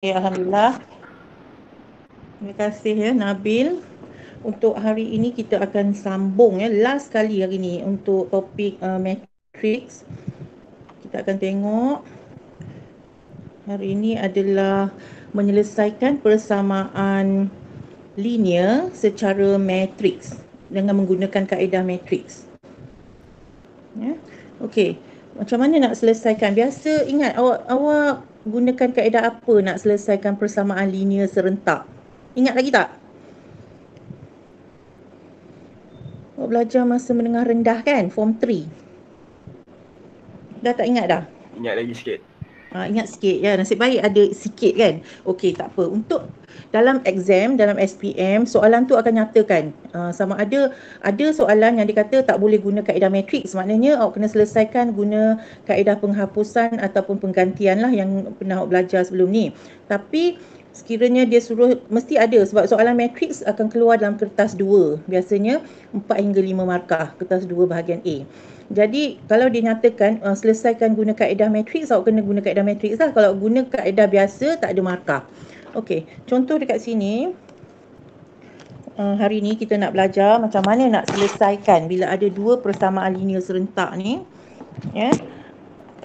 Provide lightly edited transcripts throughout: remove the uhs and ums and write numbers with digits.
Alhamdulillah. Terima kasih ya Nabil. Untuk hari ini kita akan sambung ya, last kali hari ini untuk topik matrix. Kita akan tengok hari ini adalah menyelesaikan persamaan linear secara matrix dengan menggunakan kaedah matrix. Ya. Okey. Macam mana nak selesaikan? Biasa ingat awak gunakan kaedah apa nak selesaikan persamaan linear serentak? Ingat lagi tak? Awak belajar masa menengah rendah kan? Form 3. Dah tak ingat dah? Ingat lagi sikit. Ingat sikit ya, nasib baik ada sikit kan. Okey, tak apa. Untuk dalam exam, dalam SPM, soalan tu akan nyatakan sama ada soalan yang dikata tak boleh guna kaedah matrix. Maknanya awak kena selesaikan guna kaedah penghapusan ataupun penggantian lah yang pernah awak belajar sebelum ni. Tapi sekiranya dia suruh, mesti ada sebab soalan matrix akan keluar dalam kertas 2. Biasanya 4 hingga 5 markah, kertas 2 bahagian A. Jadi kalau dia nyatakan selesaikan guna kaedah matrix, awak kena guna kaedah matrix lah. Kalau guna kaedah biasa tak ada markah. Okey, contoh dekat sini hari ni kita nak belajar macam mana nak selesaikan bila ada dua persamaan linear serentak ni. Ya.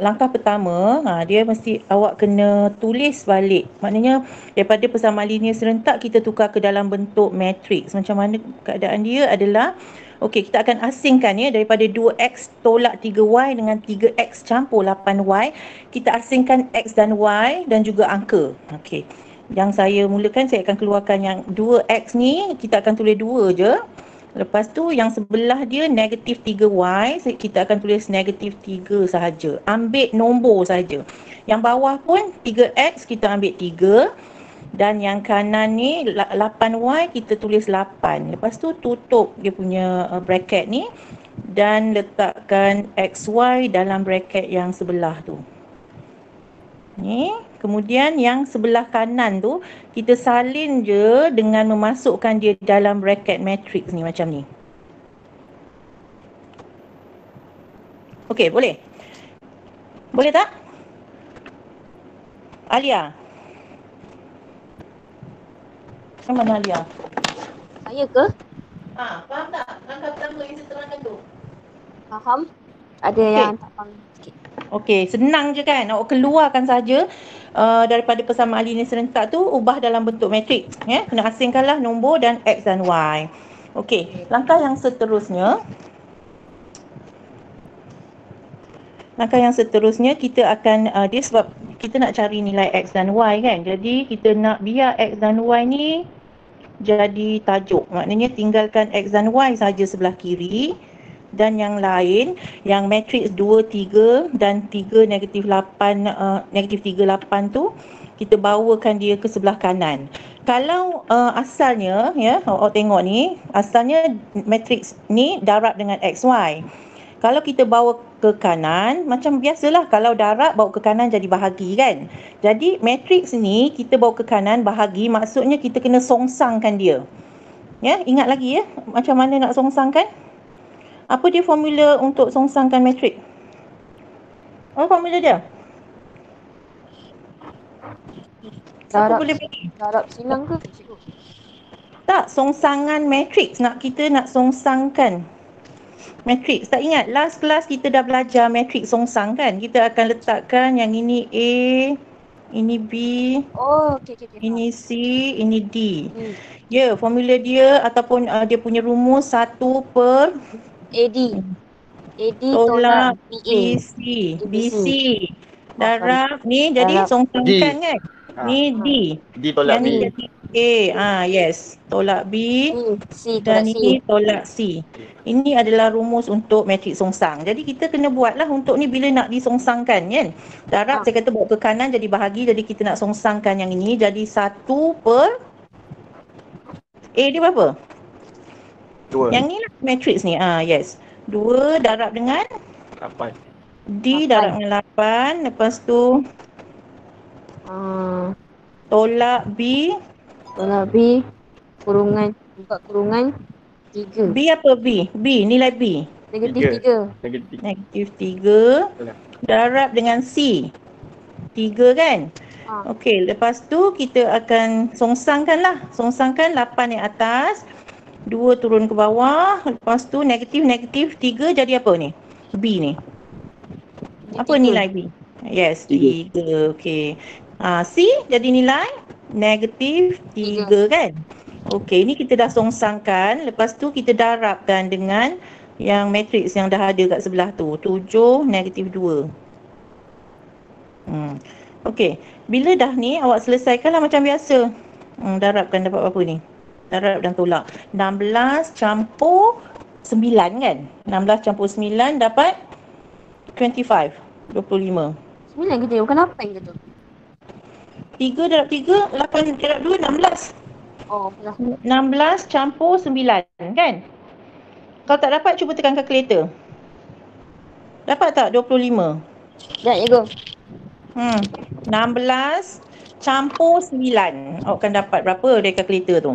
Langkah pertama, dia mesti awak kena tulis balik. Maknanya daripada persamaan linear serentak kita tukar ke dalam bentuk matrix. Macam mana keadaan dia adalah, okey, kita akan asingkan ya, daripada 2x tolak 3y dengan 3x campur 8y, kita asingkan x dan y dan juga angka. Okey. Yang saya mulakan, saya akan keluarkan yang 2x ni, kita akan tulis 2 je. Lepas tu yang sebelah dia negatif 3y, kita akan tulis negatif 3 sahaja. Ambil nombor sahaja. Yang bawah pun 3x kita ambil 3. Dan yang kanan ni 8y kita tulis 8. Lepas tu tutup dia punya bracket ni. Dan letakkan xy dalam bracket yang sebelah tu. Ni, kemudian yang sebelah kanan tu kita salin je dengan memasukkan dia dalam bracket matrix ni macam ni. Okey, boleh? Boleh tak? Alia. Mana Alia? Saya ke? Faham tak? Langkah pertama yang saya terangkan tu. Faham? Ada yang tak faham sikit. Okey, senang je kan? Awak keluarkan saja daripada persamaan linear serentak tu, ubah dalam bentuk matrix. Ya? Kena asingkanlah nombor dan x dan y. Okey, langkah yang seterusnya. Kita akan, dia sebab kita nak cari nilai x dan y kan. Jadi kita nak biar x dan y ni jadi tajuk. Maknanya tinggalkan x dan y saja sebelah kiri. Dan yang lain, yang matrix 2, 3 dan 3, negatif 8, negatif 3, 8 tu, kita bawakan dia ke sebelah kanan. Kalau asalnya, ya, awak tengok ni, asalnya matrix ni darab dengan XY. Kalau kita bawa ke kanan, macam biasalah, kalau darab bawa ke kanan jadi bahagi kan. Jadi matrix ni kita bawa ke kanan bahagi, maksudnya kita kena songsangkan dia. Ya, ingat lagi ya, macam mana nak songsangkan? Apa dia formula untuk songsangkan matrix? Apa formula dia? Siapa boleh bagi? Darab silang ke? Tak, songsangan matrix. Kita nak songsangkan matrix. Tak ingat? Last class kita dah belajar matrix songsang kan? Kita akan letakkan yang ini A, ini B, ini C, ini D. Ya, formula dia ataupun dia punya rumus 1 per AD tolak BC. BC. Darab ni jadi songsangkan kan? Ni D. D tolak yang ni jadi A. Yes. Tolak B. Dan ini tolak C. Ini adalah rumus untuk matrix songsang. Jadi kita kena buatlah untuk ni bila nak disongsangkan kan. Darab saya kata bawa ke kanan jadi bahagi. Jadi kita nak songsangkan yang ini. Jadi 1 per A dia berapa? 2. Yang ni lah matrix ni. Yes. 2 darab dengan 8. D darab dengan 8. Lepas tu tolak B. Kurungan 3. B apa B? B, nilai B. Negatif 3. Negatif 3. Darab dengan C. 3 kan? Okey, lepas tu kita akan songsangkan lah. Songsangkan 8 yang atas, 2 turun ke bawah, lepas tu negatif 3 jadi apa ni? B ni. Apa nilai B? Yes, 3. Okey. C jadi nilai negatif 3 kan? Okey, ni kita dah songsangkan. Lepas tu kita darabkan dengan yang matriks yang dah ada kat sebelah tu. 7, negatif 2. Okey, bila dah ni awak selesaikanlah macam biasa. Darabkan dapat berapa ni? Darab dan tolak. 16 campur 9 kan? 16 campur 9 dapat 25. 25. 9 kita bukan 8 ke tu? 3 darab 3, 8 darab 2, 16. Oh, betul. 16 campur 9 kan? Kalau tak dapat cuba tekan kalkulator. Dapat tak 25? Dah, ya go. 16 campur 9. Awak akan dapat berapa dari kalkulator tu?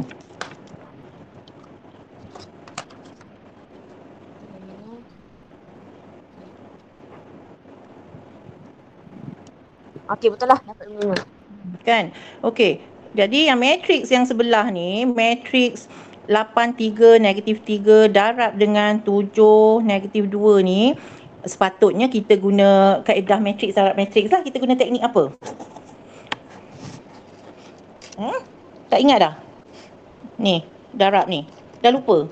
Okey, betul lah. Dapat 5. Kan? Okey. Jadi yang matriks yang sebelah ni, matriks 8, 3, negatif 3 darab dengan 7, negatif 2 ni, sepatutnya kita guna kaedah matriks darab matriks lah. Kita guna teknik apa? Tak ingat dah? Ni, darab ni. Dah lupa?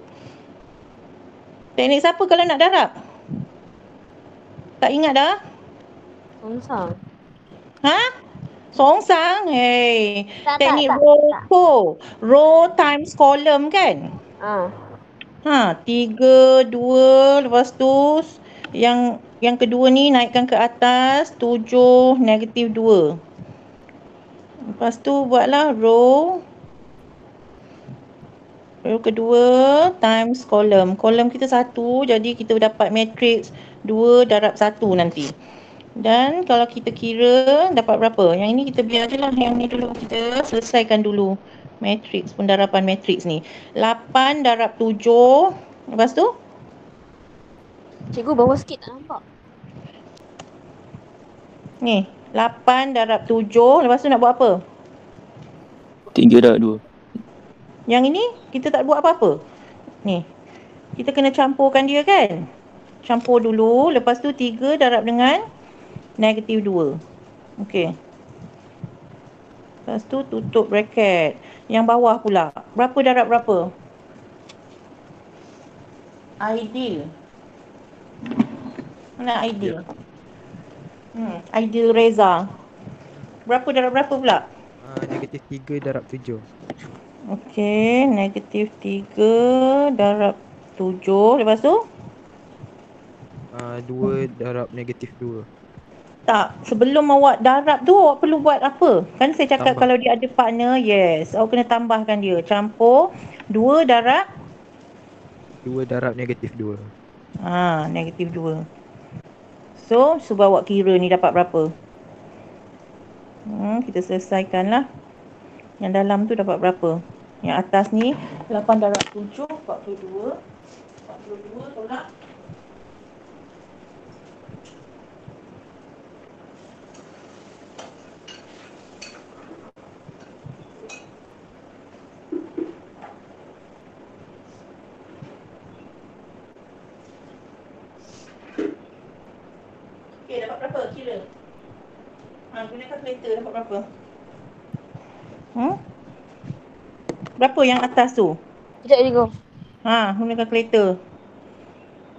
Teknik siapa kalau nak darab? Tak ingat dah? Songsang. Ha? Songsang? Hey. Tak, Teknik tak. row. Row times column kan? 3, 2, lepas tu yang kedua ni naikkan ke atas, 7, negatif 2. Lepas tu buatlah row kedua times column. Column kita 1, jadi kita dapat matriks 2 darab 1 nanti. Dan kalau kita kira dapat berapa? Yang ini kita biar je lah. Yang ni dulu kita selesaikan dulu. Matriks, pendarapan matriks ni. 8 darab 7. Lepas tu? Cikgu bawah sikit tak nampak. Ni. 8 darab 7. Lepas tu nak buat apa? 3 darab 2. Yang ini kita tak buat apa-apa. Ni. Kita kena campurkan dia kan? Campur dulu. Lepas tu 3 darab dengan negatif 2. Okey. Lepas tu tutup bracket. Yang bawah pula. Berapa darab berapa? Ideal. Mana ideal? Ideal Reza. Berapa darab berapa pula? Negatif 3 darab 7. Okey, negatif 3 darab 7. Lepas tu? 2 darab negatif 2. Tak, sebelum awak darab tu awak perlu buat apa? Kan saya cakap Tambah. kalau dia ada partner, yes. Awak kena tambahkan dia. Campur 2 darab 2 darab negatif 2. negatif 2. So, cuba awak kira ni dapat berapa? Kita selesaikanlah. Yang dalam tu dapat berapa? Yang atas ni 8 darab 7, 42. 42 tolak. Okey, dapat berapa? Kira. Guna kalkulator dapat berapa? Berapa yang atas tu? Sekejap cikgu. Guna kalkulator.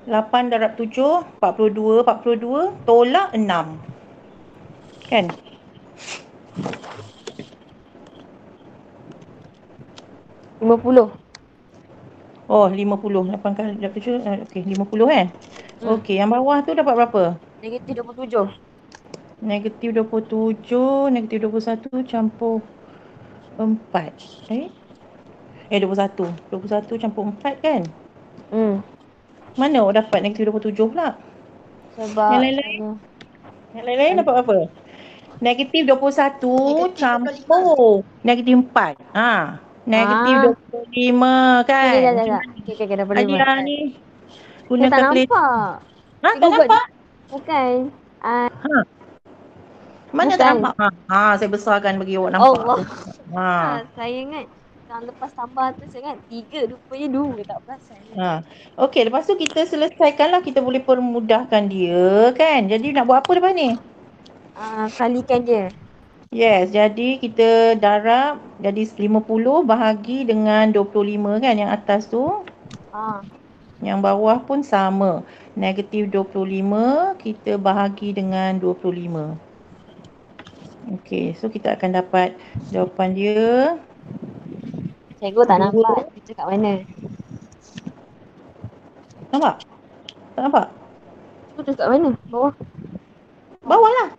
8 darab 7, 42. 42 tolak 6. Kan? RM50. Oh, 50. 8 kali darab 7. Okey, 50 kan? Okey, yang bawah tu dapat berapa? Negatif 27. Negatif 27, negatif 21 campur 4. 21. 21 campur 4 kan? Mana awak dapat negatif 27 pula? Sebab Yang lain-lain dapat apa? Negatif 21 campur negatif 4. Negatif 25 kan? Okey, dah boleh buat. Adia ni guna Saya tak kalkulator. nampak. Tak nampak? Bukan. Mana tak Bukan. nampak? Saya besarkan bagi awak nampak Allah. tu. Ha. Saya ingat tahun lepas tambah tu saya ingat 3, rupanya 2, tak perasan. Ha. Okey, lepas tu kita selesaikanlah, kita boleh permudahkan dia kan. Jadi nak buat apa lepas ni? Kalikan dia. Yes, jadi kita darab jadi 50 bahagi dengan 25 kan yang atas tu. Yang bawah pun sama. Negatif 25 kita bahagi dengan 25. Okey, so kita akan dapat jawapan dia. Cikgu tak Dua. nampak dia cakap mana. Nampak? Tak nampak? Tu cakap mana? Bawah. Bawah lah.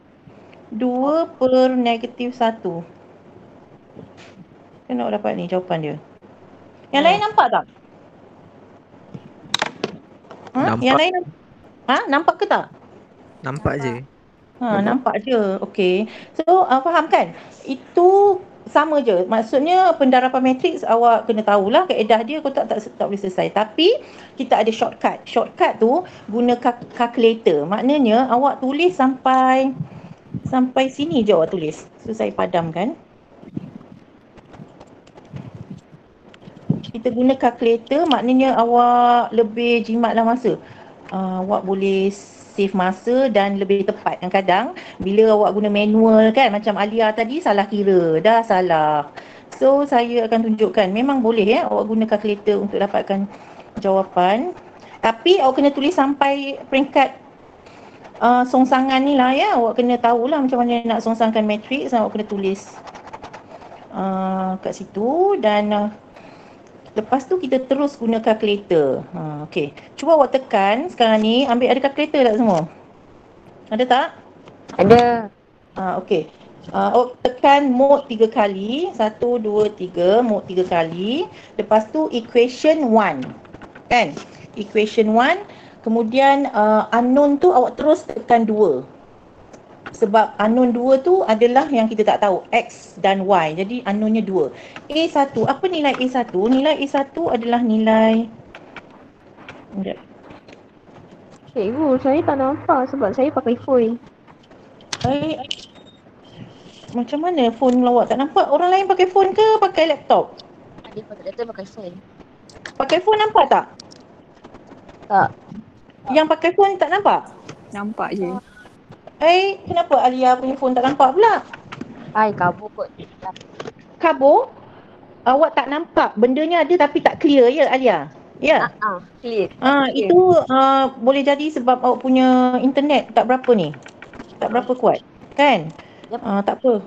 2 per negatif 1. Kita nak dapat ni jawapan dia. Yang lain nampak tak? Nampak. Yang lain nampak ke tak? Nampak je. Nampak je. Okey. So, faham kan? Itu sama je. Maksudnya pendarapan matriks awak kena tahulah kaedah dia, kau tak boleh selesai. Tapi kita ada shortcut. Shortcut tu guna calculator. Maknanya awak tulis sampai sini je awak tulis. So saya padamkan. Kita guna calculator, maknanya awak lebih jimatlah masa. Awak boleh save masa dan lebih tepat. Kadang bila awak guna manual kan, macam Alia tadi salah kira, dah salah. So saya akan tunjukkan, memang boleh awak guna calculator untuk dapatkan jawapan. Tapi awak kena tulis sampai peringkat songsangan ni lah ya. Awak kena tahulah macam mana nak songsangkan matriks, awak kena tulis kat situ dan lepas tu kita terus guna calculator. Okey. Cuba awak tekan sekarang ni, ambil ada calculator tak semua? Ada tak? Ada. Okey. Awak tekan mod 3 kali. 1, 2, 3. Mod 3 kali. Lepas tu equation 1. Kan? Equation 1. Kemudian unknown tu awak terus tekan 2. Sebab unknown 2 tu adalah yang kita tak tahu, X dan Y. Jadi unknownnya 2. A1, apa nilai A1? Nilai A1 adalah nilai... Cikgu, saya tak nampak sebab saya pakai phone. Macam mana phone awak tak nampak? Orang lain pakai phone ke pakai laptop? Adik pakai phone. Pakai phone nampak tak? Tak. Yang pakai phone tak nampak? Nampak je. Kenapa Alia punya phone tak nampak pula? Kabur kot. Kabur? Awak tak nampak. Bendanya ada tapi tak clear ya Alia? Ya? Clear. Itu boleh jadi sebab awak punya internet tak berapa ni. Tak berapa kuat. Kan? Yep. Tak apa.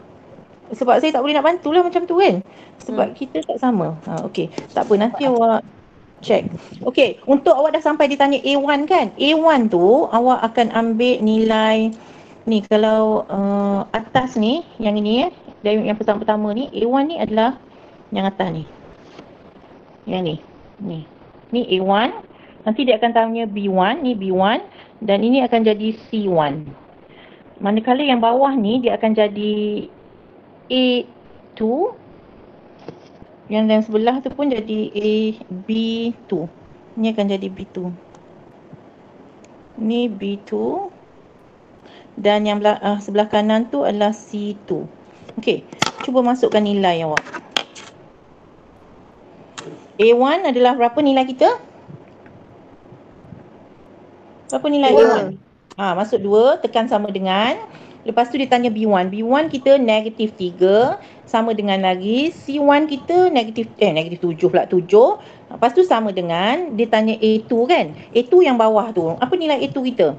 Sebab saya tak boleh nak bantulah macam tu kan. Sebab kita tak sama. Okey. Tak apa, nanti awak check. Okey, untuk awak dah sampai ditanya A1 kan? A1 tu awak akan ambil nilai ni, kalau atas ni, yang ini dari yang pertama ni, A1 ni adalah yang atas ni. Yang ni. Ni A1. Nanti dia akan tanya B1, ni B1 dan ini akan jadi C1. Manakala yang bawah ni dia akan jadi A2. Yang sebelah tu pun jadi B2. Ni akan jadi B2. Ni B2. Dan yang sebelah kanan tu adalah C2. Okey, cuba masukkan nilai awak. A1 adalah berapa nilai kita? Berapa nilai A1? Masuk 2, tekan sama dengan. Lepas tu dia tanya B1. B1 kita negatif 3, sama dengan lagi. C1 kita negatif 7 pula, 7. Lepas tu sama dengan, dia tanya A2 kan? A2 yang bawah tu, apa nilai A2 kita?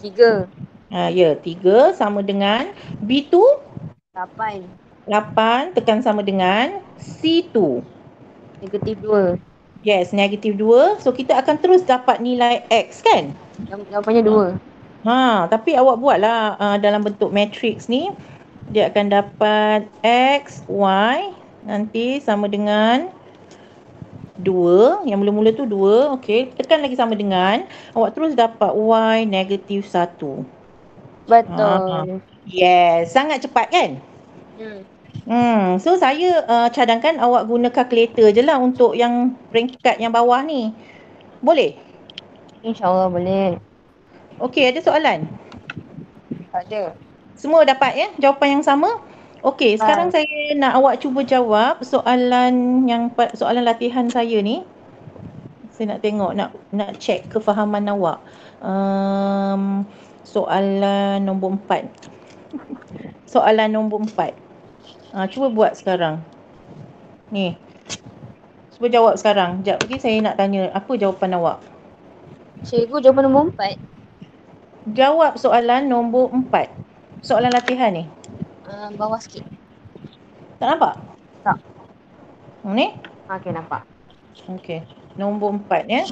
3. 3 sama dengan B2 8. 8, tekan sama dengan C2 Negatif 2. Yes, negatif 2. So kita akan terus dapat nilai X kan? Jawapannya 2. Tapi awak buatlah dalam bentuk matrix ni. Dia akan dapat X, Y nanti sama dengan 2. Yang mula-mula tu 2. Okey, tekan lagi sama dengan. Awak terus dapat Y negatif 1. Betul. Yes, sangat cepat kan? So saya cadangkan awak guna calculator je lah untuk yang peringkat yang bawah ni. Boleh? InsyaAllah boleh. Okey, ada soalan? Ada. Semua dapat ya jawapan yang sama? Okey, sekarang saya nak awak cuba jawab soalan latihan saya ni. Saya nak tengok, nak check kefahaman awak. Soalan nombor 4. Soalan nombor 4. Cuba buat sekarang. Ni. Cuba jawab sekarang. Sekejap, okay, saya nak tanya apa jawapan awak. Cikgu, jawapan nombor 4. Jawab soalan nombor 4. Soalan latihan ni. Bawah sikit. Tak nampak? Tak. Ni? Okey, nampak. Okey. Nombor 4 ya.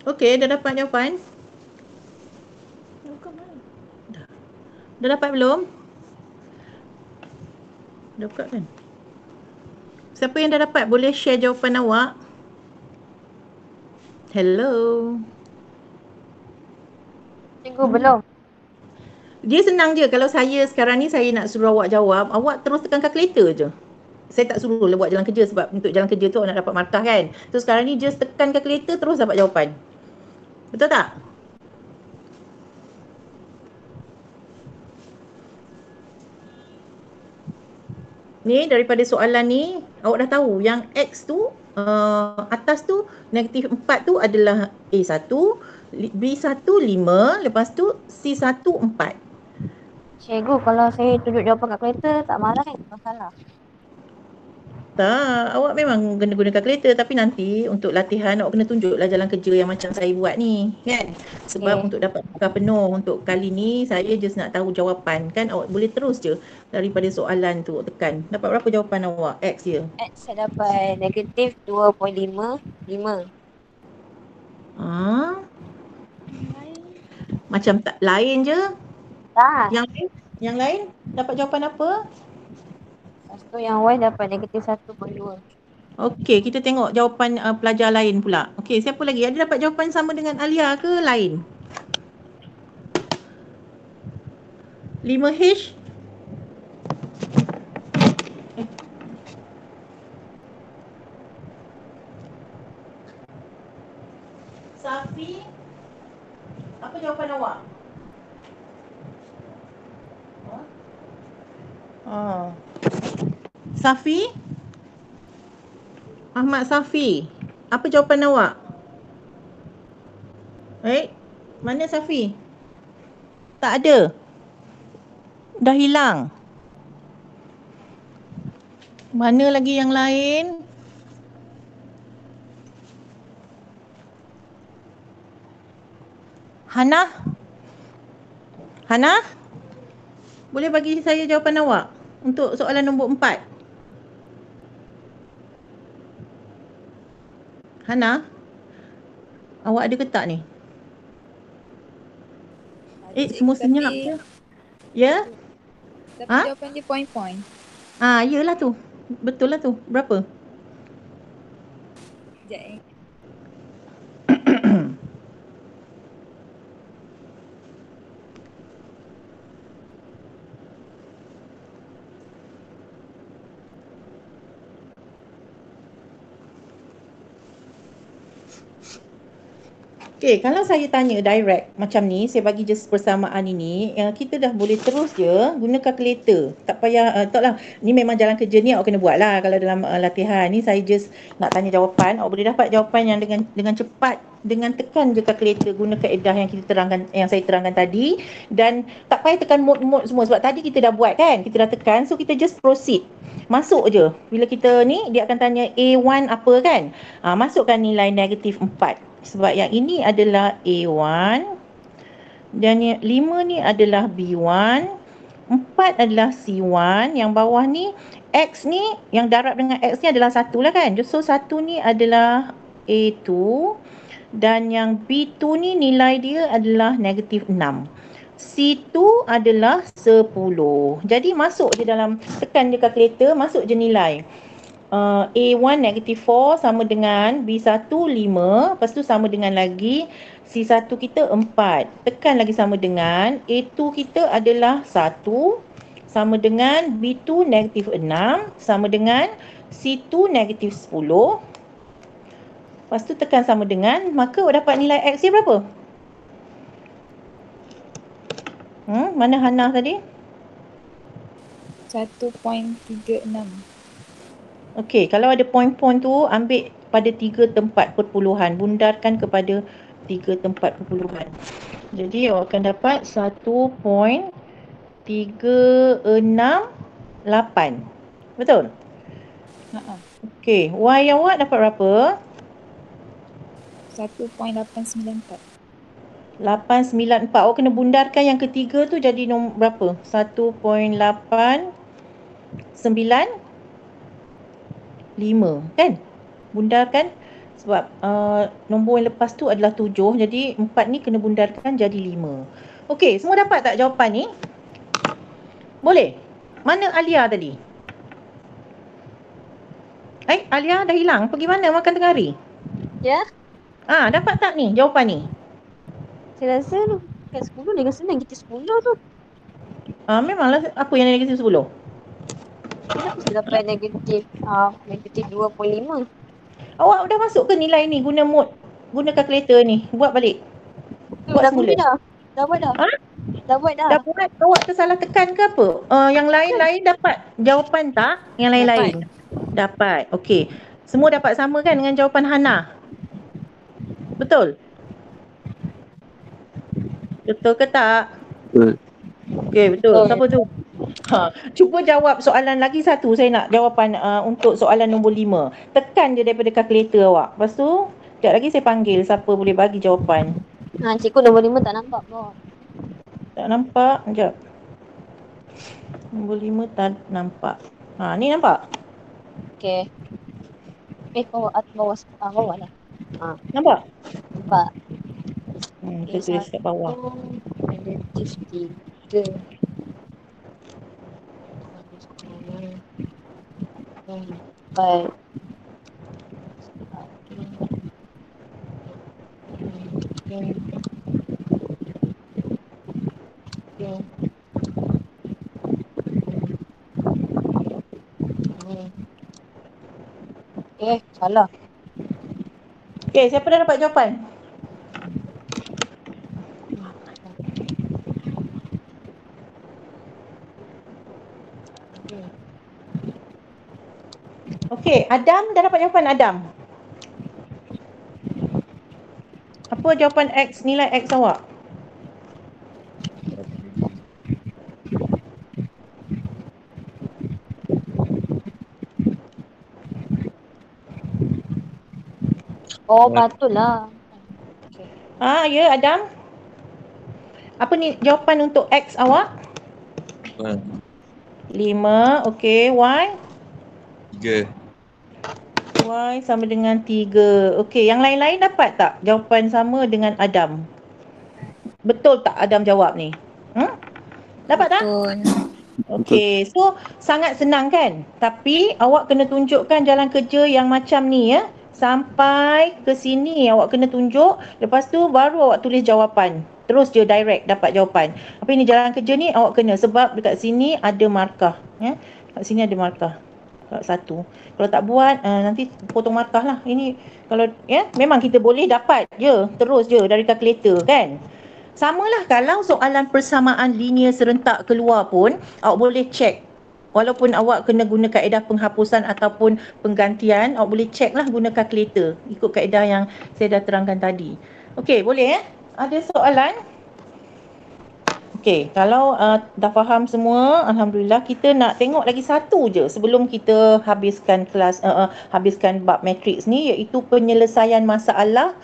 Okey, dah dapat jawapan? Dah dapat belum? Dah buka kan? Siapa yang dah dapat boleh share jawapan awak? Hello. Cikgu, belum. Dia senang je. Kalau saya sekarang ni saya nak suruh awak jawab, awak terus tekan kalkulator je. Saya tak suruh buat jalan kerja sebab untuk jalan kerja tu awak nak dapat markah kan. So sekarang ni just tekan kalkulator terus dapat jawapan. Betul tak? Ni daripada soalan ni awak dah tahu yang X tu atas tu negatif 4 tu adalah A1, B1 5, lepas tu C1 4. Cikgu, kalau saya tunjuk jawapan kat kereta, tak marah kan? Masalah. Tak, awak memang kena guna kalkulator tapi nanti untuk latihan awak kena tunjuklah jalan kerja yang macam saya buat ni kan. Sebab untuk dapat markah penuh untuk kali ni saya just nak tahu jawapan kan. Awak boleh terus je daripada soalan tu awak tekan. Dapat berapa jawapan awak? X je. X saya dapat negatif 2.5. Macam tak lain je. Tak. Yang lain dapat jawapan apa? Lepas tu yang Y dapat negatif 1.2. Okey, kita tengok jawapan pelajar lain pula. Okey, siapa lagi? Ada dapat jawapan sama dengan Alia ke lain? 5H. Safi. Apa jawapan awak? Safi? Ahmad Safi. Apa jawapan awak? Mana Safi? Tak ada. Dah hilang. Mana lagi yang lain? Hana? Hana? Boleh bagi saya jawapan awak untuk soalan nombor 4? Hana? Awak ada ke tak ni? Semua senyap je. Ya? Tapi Ha? jawapan dia point-point. Yelah tu. Betul lah tu. Berapa? Sekejap Okay, kalau saya tanya direct macam ni, saya bagi just persamaan ini, kita dah boleh terus je guna kalkulator. Tak payah, taklah, ni memang jalan kerja ni awak kena buat lah kalau dalam latihan. Ni saya just nak tanya jawapan, awak boleh dapat jawapan yang dengan cepat, dengan tekan je kalkulator, guna kaedah yang kita terangkan, yang saya terangkan tadi. Dan tak payah tekan mode-mode semua sebab tadi kita dah buat kan, kita dah tekan, so kita just proceed. Masuk je. Bila kita ni, dia akan tanya A1 apa kan? Masukkan nilai negatif 4. Sebab yang ini adalah A1 dan yang 5 ni adalah B1, 4 adalah C1, yang bawah ni X ni, yang darab dengan X ni adalah 1 lah kan. So 1 ni adalah A2 dan yang B2 ni nilai dia adalah negatif 6. C2 adalah 10. Jadi masuk je dalam, tekan je kalkulator, masuk je nilai. A1 negatif 4 sama dengan B1 5, lepas tu sama dengan lagi C1 kita 4, tekan lagi sama dengan A2 kita adalah 1 sama dengan B2 negatif 6 sama dengan C2 negatif 10, lepas tu tekan sama dengan, maka dapat nilai X dia berapa? Mana Hana tadi? 1.36. Okey, kalau ada point-point tu, ambil pada 3 tempat perpuluhan. Bundarkan kepada 3 tempat perpuluhan. Jadi, awak akan dapat 1.368. Betul? Okey, Y awak dapat berapa? 1.894. 894. Awak kena bundarkan yang ketiga tu jadi berapa? 1.895 kan? Bundarkan sebab nombor yang lepas tu adalah 7, jadi 4 ni kena bundarkan jadi 5. Okey, semua dapat tak jawapan ni? Boleh? Mana Alia tadi? Alia dah hilang. Pergi mana makan tengah hari? Ya? Dapat tak ni jawapan ni? Saya rasa kat 10 dengan senang kita 10 tu. Memanglah, apa yang negatif 10? Kenapa saya dapat negatif 2.5? Awak dah masuk ke nilai ni guna mode, guna kalkulator ni? Buat balik. Buat Dah semula. dah. Dah buat dah. Dah buat dah. Dah buat, awak tersalah tekan ke apa? Yang lain-lain dapat jawapan tak? Yang lain-lain? Dapat. Okey. Semua dapat sama kan dengan jawapan Hana? Betul? Betul ke tak? Betul. Okey, betul. Siapa tu? Cuba jawab soalan lagi satu. Saya nak jawapan untuk soalan nombor 5. Tekan je daripada kalkulator awak. Lepas tu, sekejap lagi saya panggil siapa boleh bagi jawapan. Cikgu nombor 5 tak nampak bawah. Tak nampak. Sekejap. Nombor 5 tak nampak. Ni nampak? Okey. Bawah lah. Nampak? Nampak. Saya tulis kat bawah. Negatif 3. Baik. Salah. Okey, siapa dah dapat jawapan? Okey, Adam dah dapat jawapan Adam. Apa jawapan X, nilai X awak? Oh, patutlah. Ya Adam. Apa ni jawapan untuk X awak? 5. Okey, Y? 3. Y sama dengan 3. Okey, yang lain-lain dapat tak jawapan sama dengan Adam? Betul tak Adam jawab ni? Dapat tak? Betul. Okey, so sangat senang kan? Tapi awak kena tunjukkan jalan kerja yang macam ni ya. Sampai ke sini awak kena tunjuk, lepas tu baru awak tulis jawapan. Terus je direct dapat jawapan. Tapi ni jalan kerja ni awak kena, sebab dekat sini ada markah ya. Dekat sini ada markah. Satu. Kalau tak buat nanti potong markah lah. Ini kalau ya memang kita boleh dapat je terus je dari kalkulator kan. Samalah kalau soalan persamaan linear serentak keluar pun, awak boleh check. Walaupun awak kena guna kaedah penghapusan ataupun penggantian, awak boleh check lah guna kalkulator. Ikut kaedah yang saya dah terangkan tadi. Okey, boleh Ada soalan? Okey, kalau dah faham semua, Alhamdulillah, kita nak tengok lagi satu je sebelum kita habiskan kelas, habiskan bab matrix ni, iaitu penyelesaian masalah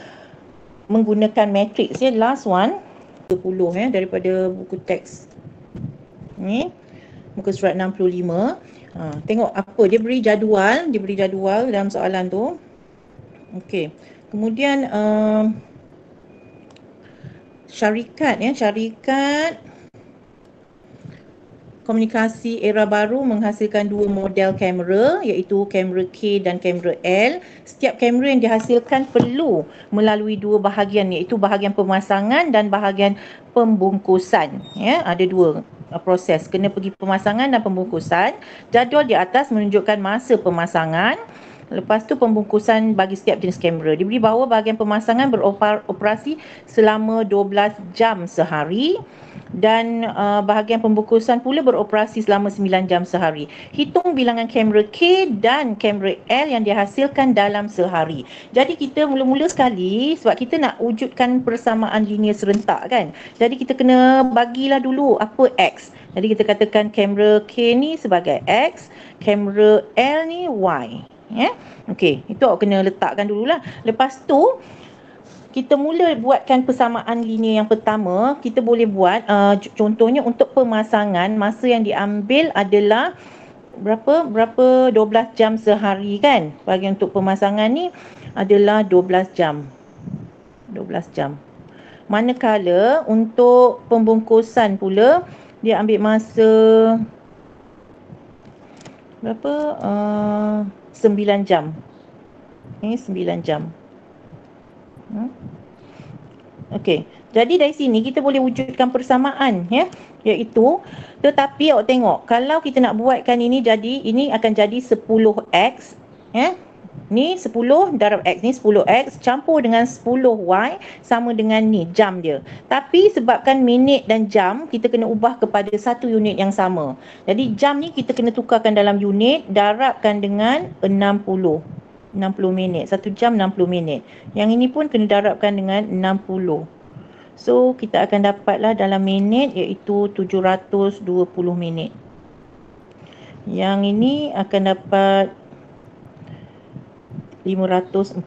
menggunakan matrix ya. Last one. 10 daripada buku teks ni, muka surat 65. Tengok apa dia beri jadual dalam soalan tu. Okey, kemudian syarikat komunikasi era baru menghasilkan dua model kamera, iaitu kamera K dan kamera L. Setiap kamera yang dihasilkan perlu melalui dua bahagian, iaitu bahagian pemasangan dan bahagian pembungkusan. Ya, ada dua proses, kena pergi pemasangan dan pembungkusan. Jadual di atas menunjukkan masa pemasangan. Lepas tu pembungkusan bagi setiap jenis kamera. Diberi bahawa bahagian pemasangan beroperasi selama 12 jam sehari dan bahagian pembungkusan pula beroperasi selama 9 jam sehari. Hitung bilangan kamera K dan kamera L yang dihasilkan dalam sehari. Jadi kita mula-mula sekali, sebab kita nak wujudkan persamaan linear serentak kan. Jadi kita kena bagilah dulu apa X. Jadi kita katakan kamera K ni sebagai X, kamera L ni Y. Ya. Okey, itu awak kena letakkan dululah. Lepas tu kita mula buatkan persamaan linear yang pertama. Kita boleh buat contohnya untuk pemasangan, masa yang diambil adalah berapa 12 jam sehari kan. Bagi untuk pemasangan ni adalah 12 jam. 12 jam. Manakala untuk pembungkusan pula dia ambil masa berapa? 9 jam. Ini 9 jam. Okey. Jadi dari sini kita boleh wujudkan persamaan ya, iaitu, tetapi awak tengok kalau kita nak buatkan ini, jadi ini akan jadi 10x ya. Ni 10 darab X, ni 10X campur dengan 10Y sama dengan ni jam dia. Tapi sebabkan minit dan jam kita kena ubah kepada satu unit yang sama. Jadi jam ni kita kena tukarkan dalam unit, darabkan dengan 60 minit. 1 jam 60 minit. Yang ini pun kena darabkan dengan 60. So kita akan dapatlah dalam minit iaitu 720 minit. Yang ini akan dapat 540.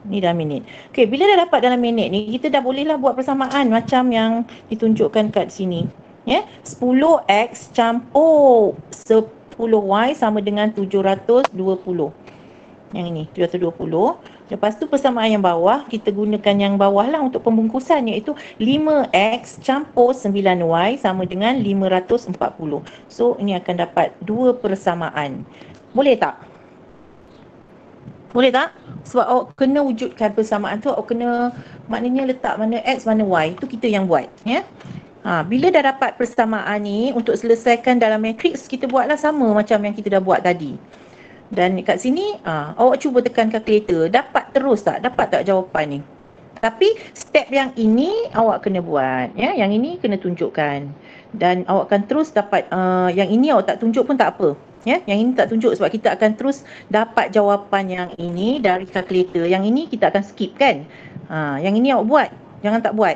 Ni dalam minit. Okey, bila dah dapat dalam minit ni, kita dah bolehlah buat persamaan macam yang ditunjukkan kat sini. Ya, 10x campur 10y sama dengan 720. Yang ini 720. Lepas tu persamaan yang bawah, kita gunakan yang bawah lah untuk pembungkusan, iaitu 5x campur 9y sama dengan 540. So ini akan dapat dua persamaan. Boleh tak? Boleh tak? Sebab awak kena wujudkan persamaan tu, awak kena maknanya letak mana X mana Y, itu kita yang buat ya. Bila dah dapat persamaan ni, untuk selesaikan dalam matrix kita buatlah sama macam yang kita dah buat tadi. Dan kat sini awak cuba tekan kalkulator, dapat terus tak? Dapat tak jawapan ni? Tapi step yang ini awak kena buat ya, yang ini kena tunjukkan. Dan awak akan terus dapat yang ini awak tak tunjuk pun tak apa. Ya, yang ini tak tunjuk sebab kita akan terus dapat jawapan yang ini dari kalkulator. Yang ini kita akan skip kan. Yang ini awak buat, jangan tak buat.